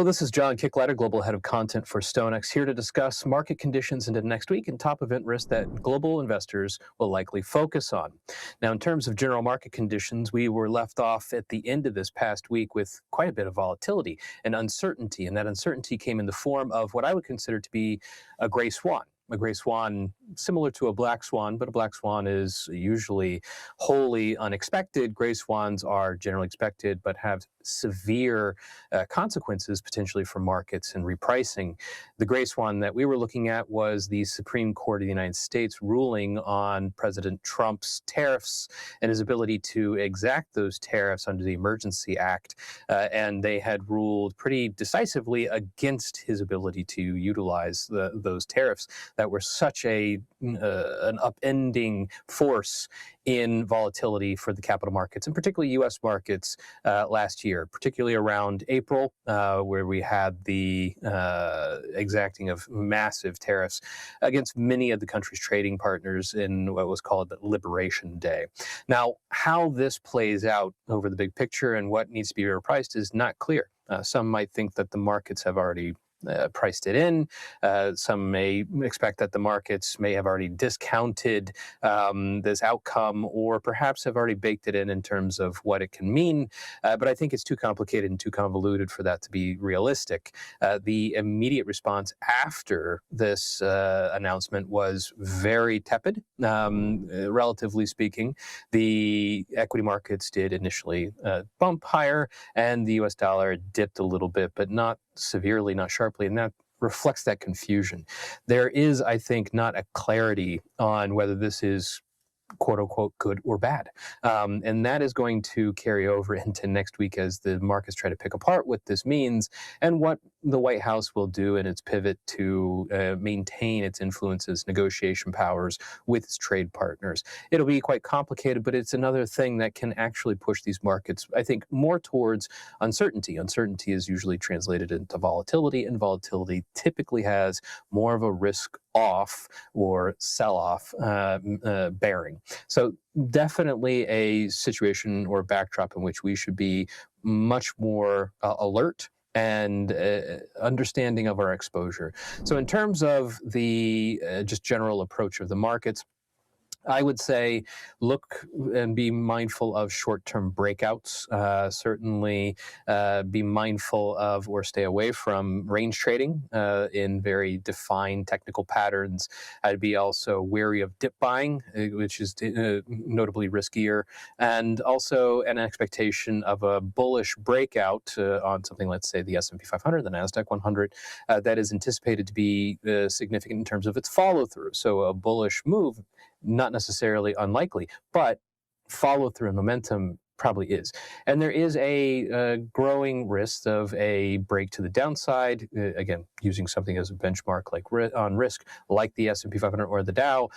Hello, this is John Kicklighter, Global Head of Content for StoneX, here to discuss market conditions into next week and top event risk that global investors will likely focus on. Now, in terms of general market conditions, we were left off at the end of this past week with quite a bit of volatility and uncertainty, and that uncertainty came in the form of what I would consider to be a gray swan. A gray swan similar to a black swan, but a black swan is usually wholly unexpected. Gray swans are generally expected, but have severe consequences potentially for markets and repricing. The gray swan that we were looking at was the Supreme Court of the United States ruling on President Trump's tariffs and his ability to exact those tariffs under the Emergency Act. And they had ruled pretty decisively against his ability to utilize those tariffs that were such an upending force in volatility for the capital markets, and particularly U.S. markets last year, particularly around April, where we had the exacting of massive tariffs against many of the country's trading partners in what was called Liberation Day. Now, how this plays out over the big picture and what needs to be repriced is not clear. Some might think that the markets have already priced it in. Some may expect that the markets may have already discounted this outcome, or perhaps have already baked it in terms of what it can mean. But I think it's too complicated and too convoluted for that to be realistic. The immediate response after this announcement was very tepid, relatively speaking. The equity markets did initially bump higher, and the U.S. dollar dipped a little bit, but not severely, not sharply, and that reflects that confusion. There is, I think, not a clarity on whether this is quote unquote good or bad. And that is going to carry over into next week as the markets try to pick apart what this means and what the White House will do in its pivot to maintain its influences, negotiation powers with its trade partners. It'll be quite complicated, but it's another thing that can actually push these markets, I think, more towards uncertainty. Uncertainty is usually translated into volatility, and volatility typically has more of a risk off or sell-off bearing. So definitely a situation or backdrop in which we should be much more alert and understanding of our exposure. So in terms of the just general approach of the markets, I would say look and be mindful of short-term breakouts. Certainly be mindful of or stay away from range trading in very defined technical patterns. I'd be also wary of dip buying, which is notably riskier, and also an expectation of a bullish breakout on something, let's say the S&P 500, the NASDAQ 100, that is anticipated to be significant in terms of its follow-through. So a bullish move, not necessarily unlikely, but follow-through and momentum probably is. And there is a growing risk of a break to the downside, again, using something as a benchmark like on risk, like the S&P 500 or the Dow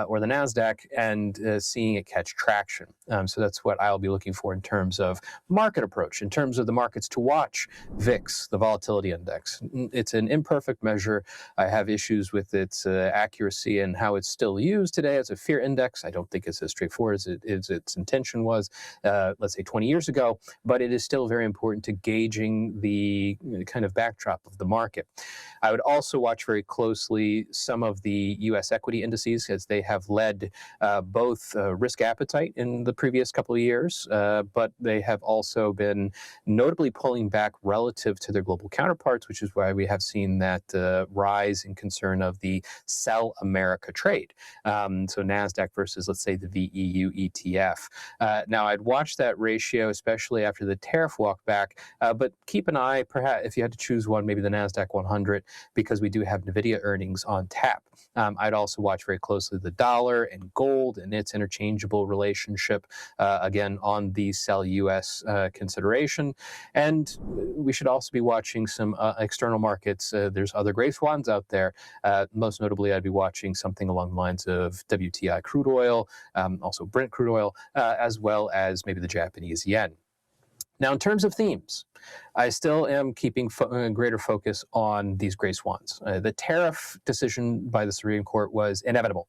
or the NASDAQ, and seeing it catch traction. So that's what I'll be looking for in terms of market approach. In terms of the markets to watch, VIX, the volatility index. It's an imperfect measure. I have issues with its accuracy and how it's still used today as a fear index. I don't think it's as straightforward as its intention was, let's say 20 years ago, but it is still very important to gauging the kind of backdrop of the market. I would also watch very closely some of the U.S. equity indices, as they have led both risk appetite in the previous couple of years, but they have also been notably pulling back relative to their global counterparts, which is why we have seen that rise in concern of the Sell America trade. So NASDAQ versus, let's say, the VEU ETF. Now, I'd watch that ratio, especially after the tariff walk back, but keep an eye, perhaps, if you had to choose one, maybe the NASDAQ 100, because we do have Nvidia earnings on tap. I'd also watch very closely the dollar and gold and its interchangeable relationship, again, on the sell US consideration. And we should also be watching some external markets. There's other gray swans out there. Most notably, I'd be watching something along the lines of WTI crude oil, also Brent crude oil, as well as maybe the Japanese yen. Now, in terms of themes, I still am keeping greater focus on these gray swans. The tariff decision by the Supreme Court was inevitable.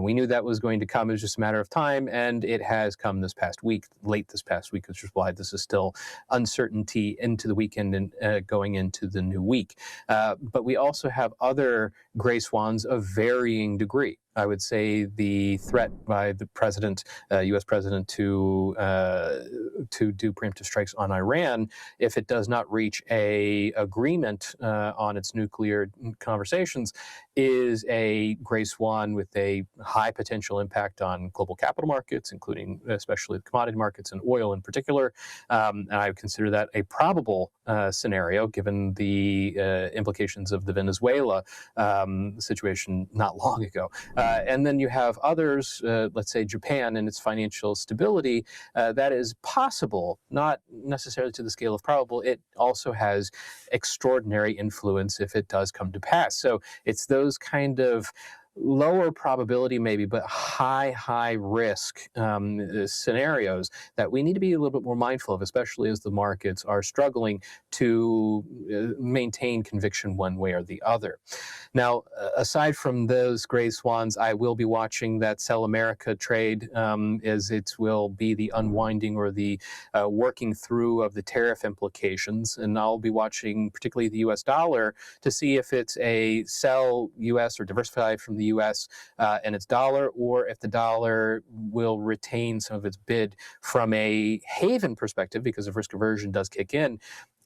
We knew that was going to come. It was just a matter of time, and it has come this past week, late this past week, which is why this is still uncertainty into the weekend and going into the new week. But we also have other gray swans of varying degree. I would say the threat by the president, U.S. president, to do preemptive strikes on Iran, if it does not reach a agreement on its nuclear conversations, is a gray swan with a high potential impact on global capital markets, including especially the commodity markets and oil in particular. And I would consider that a probable scenario, given the implications of the Venezuela situation not long ago. And then you have others, let's say Japan and its financial stability, that is possible, not necessarily to the scale of probable. It also has extraordinary influence if it does come to pass. So it's those kind of lower probability maybe, but high risk scenarios that we need to be a little bit more mindful of, especially as the markets are struggling to maintain conviction one way or the other. Now, aside from those gray swans, I will be watching that Sell America trade as it will be the unwinding or the working through of the tariff implications. And I'll be watching particularly the US dollar to see if it's a sell US or diversify from the US and its dollar, or if the dollar will retain some of its bid from a haven perspective, because if risk aversion does kick in.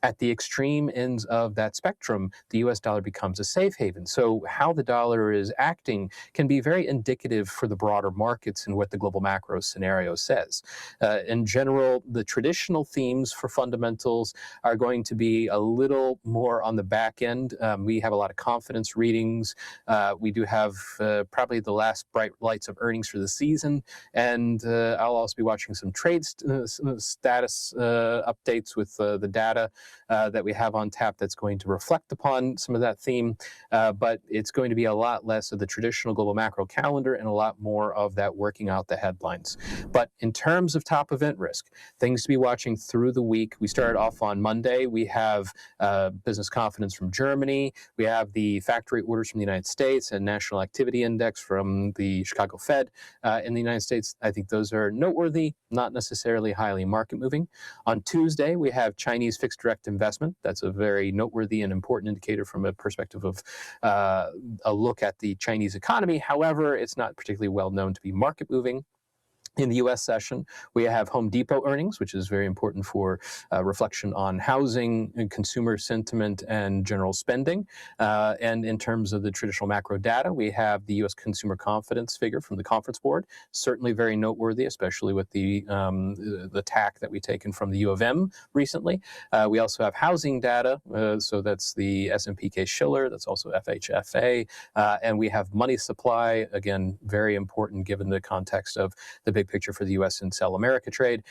At the extreme ends of that spectrum, the US dollar becomes a safe haven. So how the dollar is acting can be very indicative for the broader markets and what the global macro scenario says. In general, the traditional themes for fundamentals are going to be a little more on the back end. We have a lot of confidence readings. We do have probably the last bright lights of earnings for the season. And I'll also be watching some trade status updates with the data that we have on tap that's going to reflect upon some of that theme, but it's going to be a lot less of the traditional global macro calendar and a lot more of that working out the headlines. But in terms of top event risk, things to be watching through the week. We started off on Monday. We have business confidence from Germany. We have the factory orders from the United States and National Activity Index from the Chicago Fed in the United States. I think those are noteworthy, not necessarily highly market moving. On Tuesday, we have Chinese fixed direct investment. That's a very noteworthy and important indicator from a perspective of a look at the Chinese economy. However, it's not particularly well known to be market moving. In the U.S. session, we have Home Depot earnings, which is very important for reflection on housing and consumer sentiment and general spending. And in terms of the traditional macro data, we have the U.S. consumer confidence figure from the Conference Board, certainly very noteworthy, especially with the tack that we've taken from the U of M recently. We also have housing data, so that's the S&P Case-Shiller, that's also FHFA, and we have money supply, again, very important given the context of the big picture for the U.S. and Sell America trade.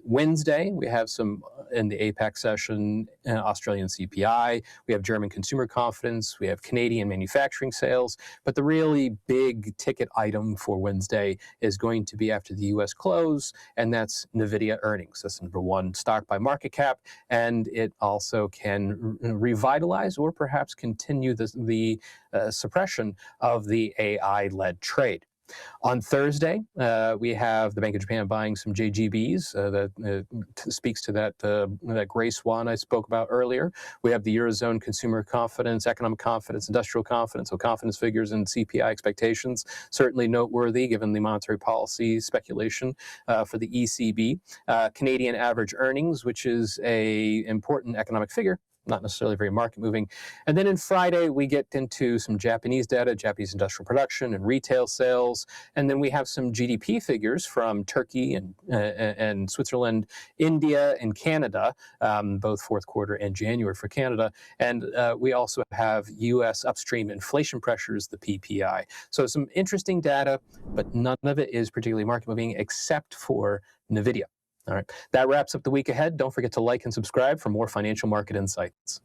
Wednesday, we have some in the APEC session, Australian CPI. We have German consumer confidence. We have Canadian manufacturing sales. But the really big ticket item for Wednesday is going to be after the U.S. close, and that's Nvidia earnings. That's number one stock by market cap, and it also can revitalize or perhaps continue the suppression of the AI-led trade. On Thursday, we have the Bank of Japan buying some JGBs that speaks to that gray swan I spoke about earlier. We have the Eurozone consumer confidence, economic confidence, industrial confidence, so confidence figures and CPI expectations, certainly noteworthy given the monetary policy speculation for the ECB. Canadian average earnings, which is an important economic figure, not necessarily very market moving. And then in Friday, we get into some Japanese data, Japanese industrial production and retail sales. And then we have some GDP figures from Turkey and Switzerland, India and Canada, both fourth quarter and January for Canada. And we also have U.S. upstream inflation pressures, the PPI. So some interesting data, but none of it is particularly market moving except for Nvidia. All right, that wraps up the week ahead. Don't forget to like and subscribe for more financial market insights.